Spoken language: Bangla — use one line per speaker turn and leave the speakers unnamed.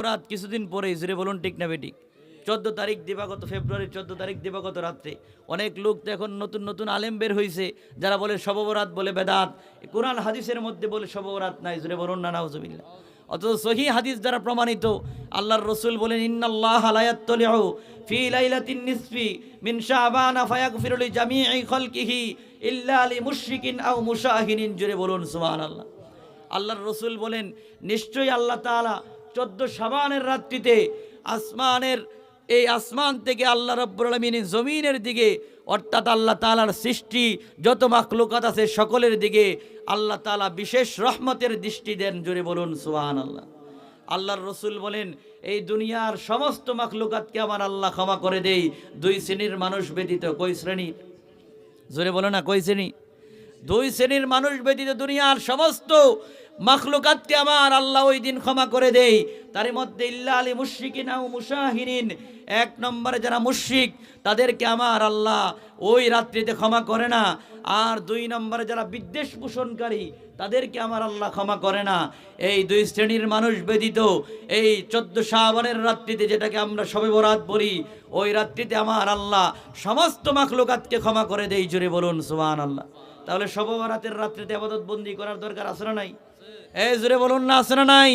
রাত কিছুদিন পরেই, জুড়ে বলুন ঠিক না বেঠিক? 14 তারিখ দিবাগত, ফেব্রুয়ারির 14 তারিখ দিবাগত রাত্রে অনেক লোক তো এখন নতুন নতুন আলেম বের হয়েছে, যারা বলে শবে বরাত বলে বেদাত, কোরআন হাদিসের মধ্যে বলে শবে বরাত নাই, জুড়ে বলুন না নাউজুবিল্লাহ। অথচ সহিহ হাদিস দ্বারা প্রমাণিত, আল্লাহর রাসূল বলেন ইন্নাল্লাহা লা ইয়াত্তালিউ ফি লাইলাতিন নিসফি মিন শাবান ফায়াগফিরু লিজামিই খালকিহি ইল্লা লিমুশরিকিন আও মুশাহিনিন, জুড়ে বলুন সুবহানাল্লাহ। আল্লাহর রাসূল বলেন নিশ্চয়ই আল্লাহ তাআলা 14 শাবানের রাত্রিতে আসমানের এই আসমান থেকে আল্লাহ রাব্বুল আলামিন জমিনের দিকে, অর্থাৎ আল্লাহ তাআলার সৃষ্টি যত মাখলুকাত আছে সকলের দিকে আল্লাহ তাআলা বিশেষ রহমতের দৃষ্টি দেন, জোরে বলুন সুবহানাল্লাহ। আল্লাহর রাসূল বলেন এই দুনিয়ার সমস্ত মাখলুকাতকে আমার আল্লাহ ক্ষমা করে দেই, 2 শ্রেণীর মানুষ ব্যতীত। কই শ্রেণীর? জোরে বলো না, কই শ্রেণী? 2 শ্রেণীর মানুষ ব্যতীত দুনিয়ার সমস্ত মাখলুকাতকে আমার আল্লাহ ওই দিন ক্ষমা করে দেই। তার মধ্যে ইল্লা আলী মুশরিকিন আও মুশাহিরিন, 1 নম্বরে যারা মুশরিক তাদেরকে আমার আল্লাহ ওই রাত্রিতে ক্ষমা করে না। আর 2 নম্বরে যারা বিদ্বেষ পোষণকারী তাদেরকে আমার আল্লাহ ক্ষমা করে না। এই 2 শ্রেণীর মানুষ ব্যতীত এই 14 শাবানের রাত্রিতে, যেটাকে আমরা শবে বরাত বলি, ওই রাত্রিতে আমার আল্লাহ সমস্ত মাখলুকাতকে ক্ষমা করে দেই, জোরে বলুন সুবহানাল্লাহ। তাহলে শবে বরাতের রাত্রিতে ইবাদত বন্দি করার দরকার আছে না নাই? এই জোরে বলুন না, আছে না নাই?